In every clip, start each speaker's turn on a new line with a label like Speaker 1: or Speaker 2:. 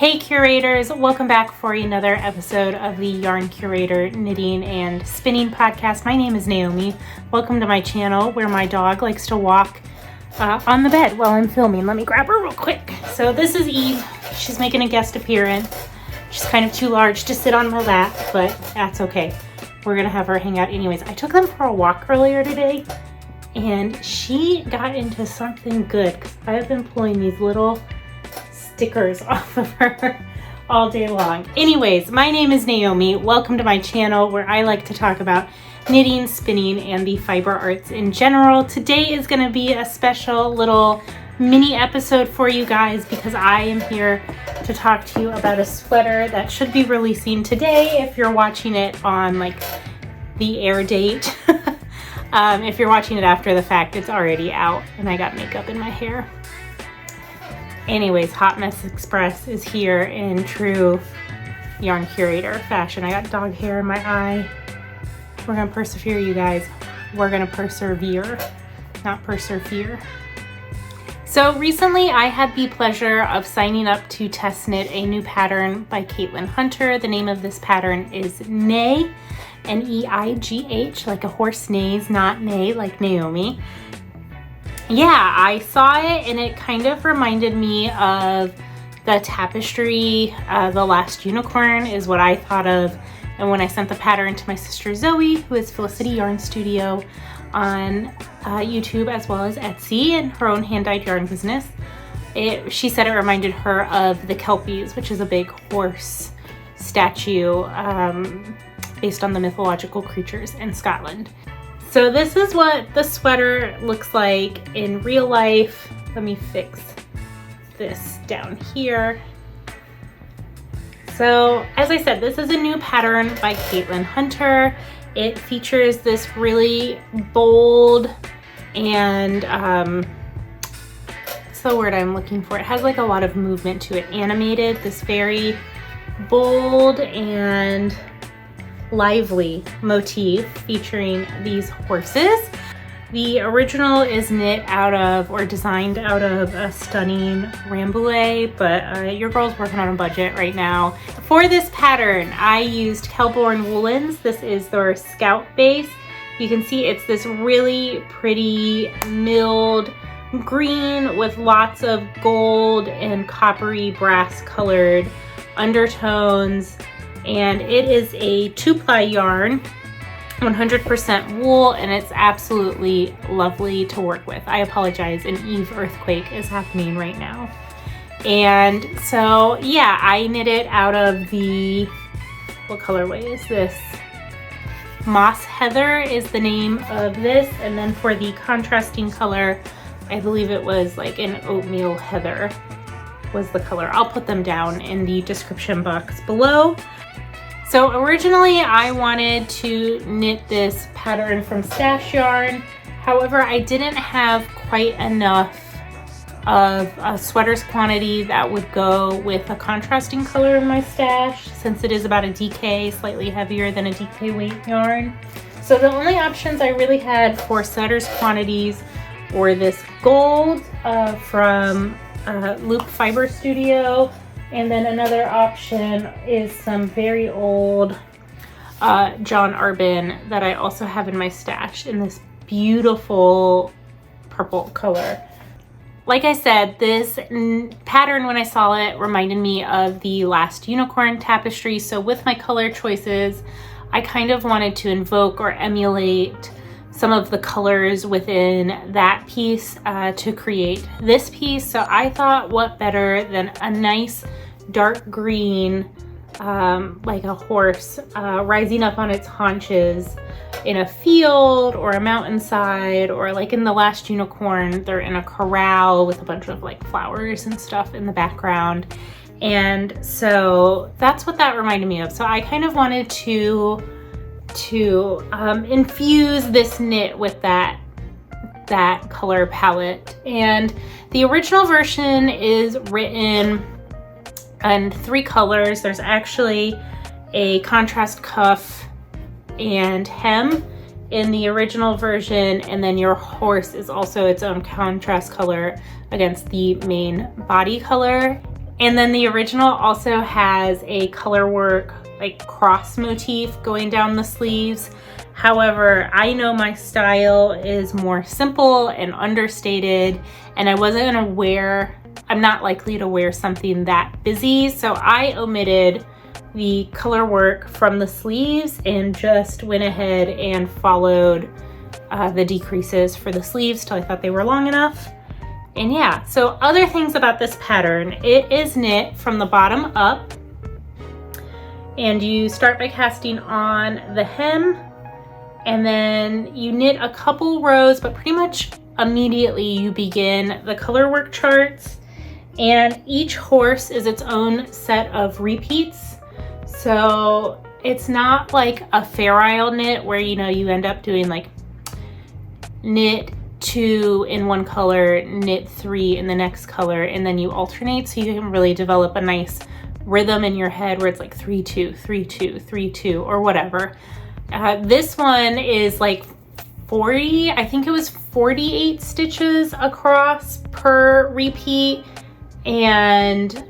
Speaker 1: Hey Curators, welcome back for another episode of the Yarn Curator Knitting and Spinning Podcast. My name is Naomi. Welcome to my channel where my dog likes to walk on the bed while I'm filming. Let me grab her real quick. So this is Eve. She's making a guest appearance. She's kind of too large to sit on my lap, but that's okay. We're gonna have her hang out anyways. I took them for a walk earlier today and she got into something good because I have been pulling these little stickers off of her all day long. Anyways, my name is Naomi. Welcome to my channel where I like to talk about knitting, spinning, and the fiber arts in general. Today is going to be a special little mini episode for you guys because I am here to talk to you about a sweater that should be releasing today if you're watching it on like the air date. If you're watching it after the fact, it's already out and I got makeup in my hair. Anyways, Hot Mess Express is here in true Yarn Curator fashion. I got dog hair in my eye. We're gonna persevere, you guys. We're gonna persevere, not persevere. So recently I had the pleasure of signing up to test knit a new pattern by Catilin Hunter. The name of this pattern is Neigh, N-E-I-G-H, like a horse neighs, not neigh like Naomi. Yeah, I saw it and it kind of reminded me of the tapestry, The Last Unicorn is what I thought of. And when I sent the pattern to my sister Zoe, who is Felicity Yarn Studio on YouTube as well as Etsy and her own hand-dyed yarn business, she said it reminded her of the Kelpies, which is a big horse statue based on the mythological creatures in Scotland. So this is what the sweater looks like in real life. Let me fix this down here. So as I said, this is a new pattern by Catilin Hunter. It features this really bold and, what's the word I'm looking for? It has like a lot of movement to it. Animated, this very bold and lively motif featuring these horses. The original is knit out of or designed out of a stunning Rambouillet, but your girl's working on a budget right now. For this pattern, I used Kelborn Woolens. This is their Scout base. You can see it's this really pretty milled green with lots of gold and coppery brass colored undertones. And it is a 2-ply yarn, 100% wool, and it's absolutely lovely to work with. I apologize, an Eve earthquake is happening right now. And so, yeah, I knit it out of the, what colorway is this? Moss Heather is the name of this. And then for the contrasting color, I believe it was like an Oatmeal Heather was the color. I'll put them down in the description box below. So originally I wanted to knit this pattern from stash yarn. However, I didn't have quite enough of a sweater's quantity that would go with a contrasting color in my stash since it is about a DK, slightly heavier than a DK weight yarn. So the only options I really had for sweater's quantities were this gold from Loop Fiber Studio. And then another option is some very old John Arbin that I also have in my stash in this beautiful purple color. Like I said, this pattern when I saw it reminded me of the Last Unicorn tapestry. So with my color choices, I kind of wanted to invoke or emulate some of the colors within that piece to create this piece. So I thought what better than a nice dark green, like a horse rising up on its haunches in a field or a mountainside, or like in The Last Unicorn, they're in a corral with a bunch of like flowers and stuff in the background. And so that's what that reminded me of. So I kind of wanted to infuse this knit with that color palette. And the original version is written in 3 colors. There's actually a contrast cuff and hem in the original version, and then your horse is also its own contrast color against the main body color. And then the original also has a color work like cross motif going down the sleeves. However, I know my style is more simple and understated, and I wasn't gonna wear, I'm not likely to wear something that busy, so I omitted the color work from the sleeves and just went ahead and followed the decreases for the sleeves till I thought they were long enough. And yeah, so other things about this pattern, it is knit from the bottom up, and you start by casting on the hem, and then you knit a couple rows, but pretty much immediately you begin the color work charts, and each horse is its own set of repeats. So it's not like a Fair Isle knit where, you know, you end up doing like knit 2 in one color, knit 3 in the next color, and then you alternate, so you can really develop a nice rhythm in your head where it's like 3 2 3 2 3 2 or whatever. This one is like 40, I think it was 48 stitches across per repeat, and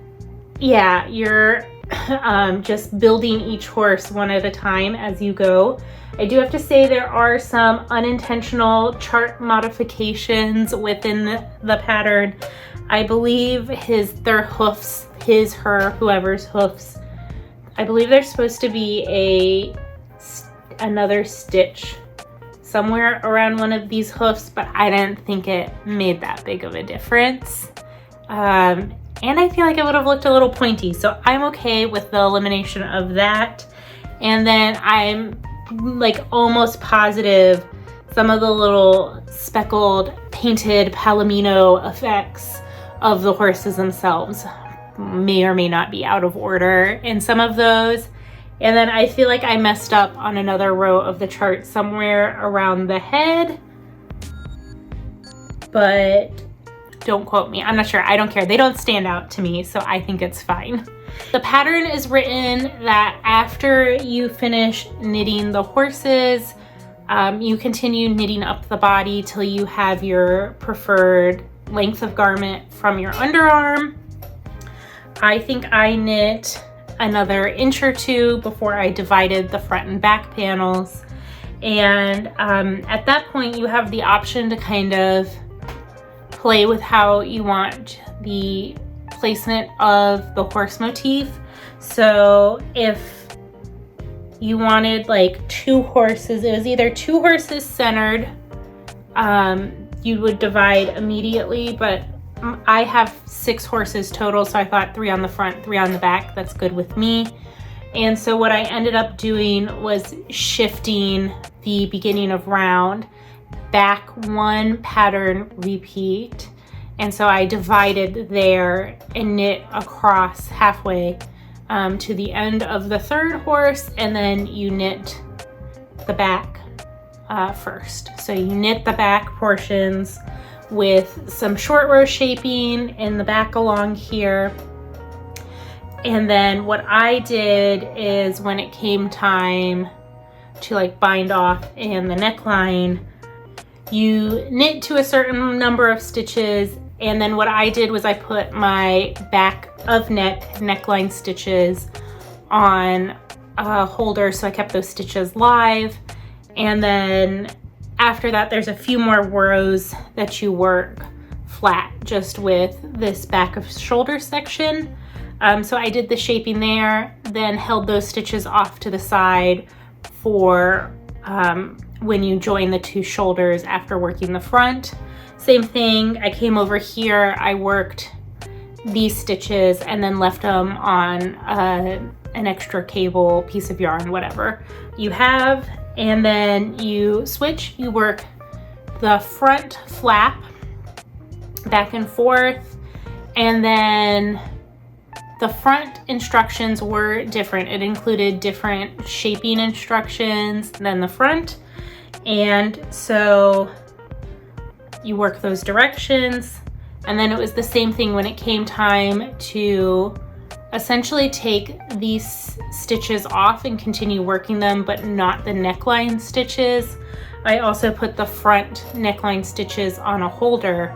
Speaker 1: yeah, you're just building each horse one at a time as you go. I do have to say there are some unintentional chart modifications within the pattern. I believe their hoofs, his, her, whoever's hoofs, I believe there's supposed to be another stitch somewhere around one of these hoofs, but I didn't think it made that big of a difference. And I feel like it would have looked a little pointy, so I'm okay with the elimination of that. And then I'm like almost positive some of the little speckled painted palomino effects of the horses themselves may or may not be out of order in some of those. And then I feel like I messed up on another row of the chart somewhere around the head, but don't quote me. I'm not sure. I don't care. They don't stand out to me, so I think it's fine. The pattern is written that after you finish knitting the horses, you continue knitting up the body till you have your preferred length of garment from your underarm. I think I knit another inch or 2 before I divided the front and back panels. And at that point, you have the option to kind of play with how you want the placement of the horse motif. So if you wanted like 2 horses, it was either 2 horses centered, you would divide immediately, but I have 6 horses total, so I thought 3 on the front, 3 on the back, that's good with me. And so what I ended up doing was shifting the beginning of round back 1 pattern repeat. And so I divided there and knit across halfway to the end of the 3rd horse, and then you knit the back first. So you knit the back portions with some short row shaping in the back along here. And then what I did is when it came time to like bind off and the neckline, you knit to a certain number of stitches, and then what I did was I put my back of neckline stitches on a holder, so I kept those stitches live. And then after that, there's a few more rows that you work flat just with this back of shoulder section. So I did the shaping there, then held those stitches off to the side for when you join the 2 shoulders after working the front. Same thing, I came over here, I worked these stitches and then left them on an extra cable, piece of yarn, whatever you have. And then you switch, you work the front flap back and forth, and then the front instructions were different. It included different shaping instructions than the front, and so you work those directions. And then it was the same thing when it came time to essentially take these stitches off and continue working them, but not the neckline stitches. I also put the front neckline stitches on a holder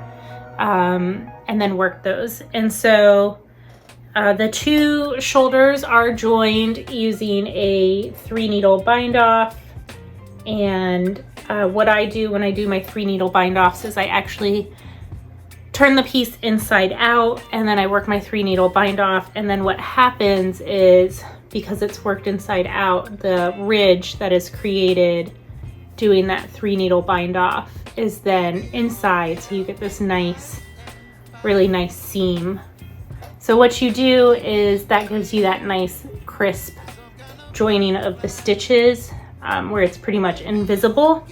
Speaker 1: and then worked those. And so The two shoulders are joined using a 3-needle bind off. And what I do when I do my 3-needle bind offs is I actually turn the piece inside out and then I work my 3-needle bind off. And then what happens is, because it's worked inside out, the ridge that is created doing that 3-needle bind off is then inside. So you get this nice, really nice seam. So what you do is that gives you that nice crisp joining of the stitches where it's pretty much invisible.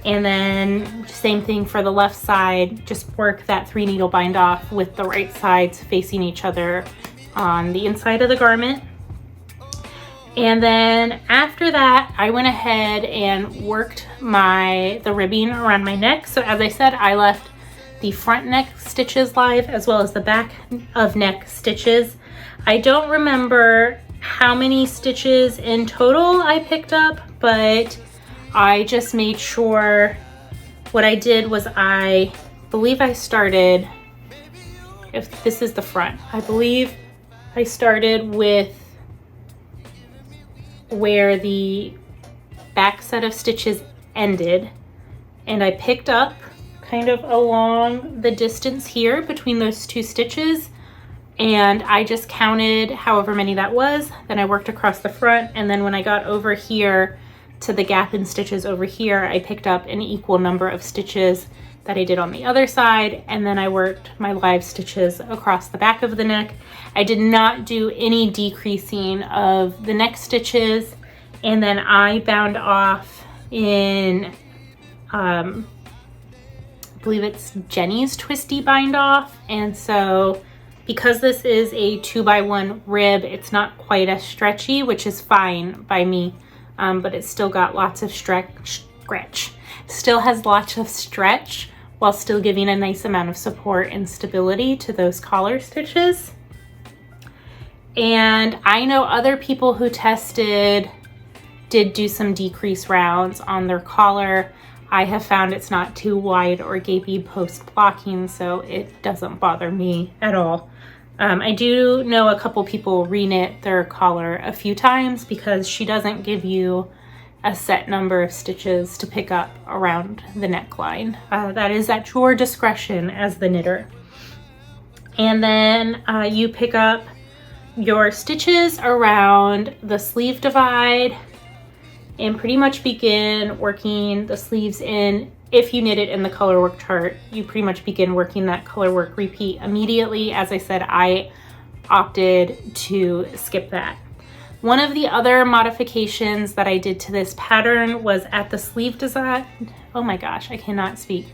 Speaker 1: And then same thing for the left side, just work that 3-needle bind off with the right sides facing each other on the inside of the garment. And then after that, I went ahead and worked the ribbing around my neck. So as I said, I left the front neck stitches live as well as the back of neck stitches. I don't remember how many stitches in total I picked up, but I just made sure. What I did was I believe I started, if this is the front, I believe I started with where the back set of stitches ended, and I picked up kind of along the distance here between those two stitches, and I just counted however many that was. Then I worked across the front, and then when I got over here to the gap in stitches over here, I picked up an equal number of stitches that I did on the other side, and then I worked my live stitches across the back of the neck. I did not do any decreasing of the neck stitches, and then I bound off in I believe it's Jenny's twisty bind off. And so because this is a 2x1 rib, it's not quite as stretchy, which is fine by me, but it's still got lots of stretch, still has lots of stretch while still giving a nice amount of support and stability to those collar stitches. And I know other people who tested did do some decrease rounds on their collar. I have found it's not too wide or gapey post blocking, so it doesn't bother me at all. I do know a couple people reknit their collar a few times because she doesn't give you a set number of stitches to pick up around the neckline. That is at your discretion as the knitter. And then you pick up your stitches around the sleeve divide and pretty much begin working the sleeves in. If you knit it in the color work chart, you pretty much begin working that color work repeat immediately. As I said, I opted to skip that. One of the other modifications that I did to this pattern was at the sleeve design. Oh my gosh, I cannot speak.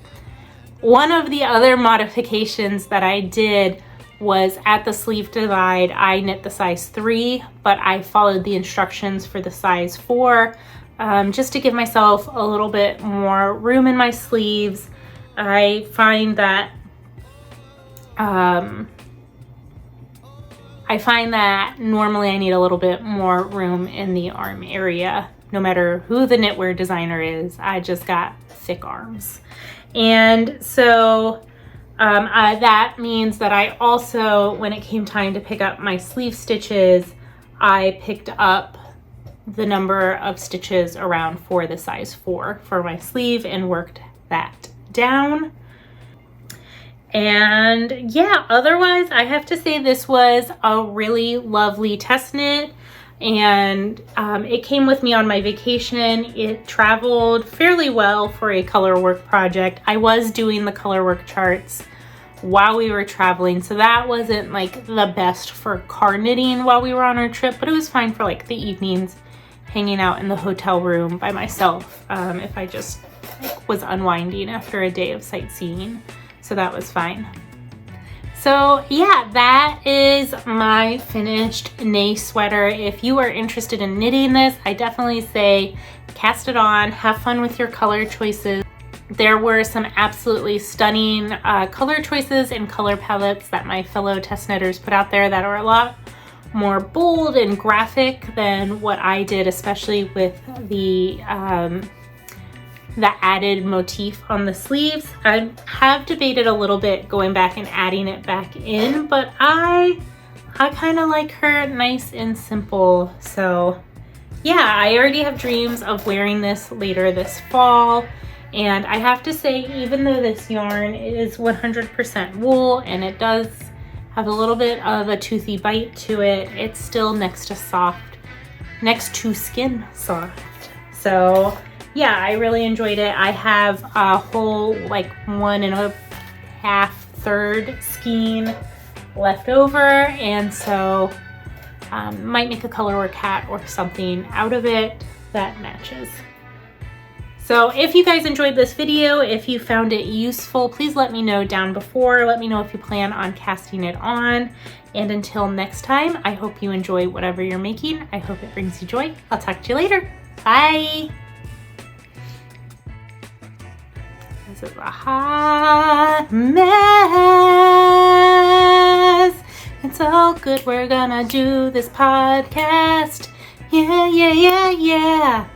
Speaker 1: One of the other modifications that I did was at the sleeve divide, I knit the size 3, but I followed the instructions for the size 4, just to give myself a little bit more room in my sleeves. I find that normally I need a little bit more room in the arm area. No matter who the knitwear designer is, I just got thick arms. And so that means that I also, when it came time to pick up my sleeve stitches, I picked up the number of stitches around for the size 4 for my sleeve and worked that down. And yeah, otherwise I have to say this was a really lovely test knit, and it came with me on my vacation. It traveled fairly well for a color work project. I was doing the color work charts while we were traveling, so that wasn't like the best for car knitting while we were on our trip, but it was fine for like the evenings hanging out in the hotel room by myself if I just was unwinding after a day of sightseeing. So that was fine. So yeah, that is my finished Neigh sweater. If you are interested in knitting this, I definitely say cast it on, have fun with your color choices. There were some absolutely stunning color choices and color palettes that my fellow test knitters put out there that are a lot more bold and graphic than what I did, especially with the added motif on the sleeves. I have debated a little bit going back and adding it back in, but I I kind of like her nice and simple. So yeah, I already have dreams of wearing this later this fall. And I have to say, even though this yarn is 100% wool and it does have a little bit of a toothy bite to it, it's still next to skin soft. So yeah, I really enjoyed it. I have a whole like 1.5 third skein left over, and so might make a colorwork hat or something out of it that matches. So if you guys enjoyed this video, if you found it useful, please let me know down before. Let me know if you plan on casting it on. And until next time, I hope you enjoy whatever you're making. I hope it brings you joy. I'll talk to you later. Bye. This is a hot mess. It's all good. We're gonna do this podcast. Yeah, yeah, yeah, yeah.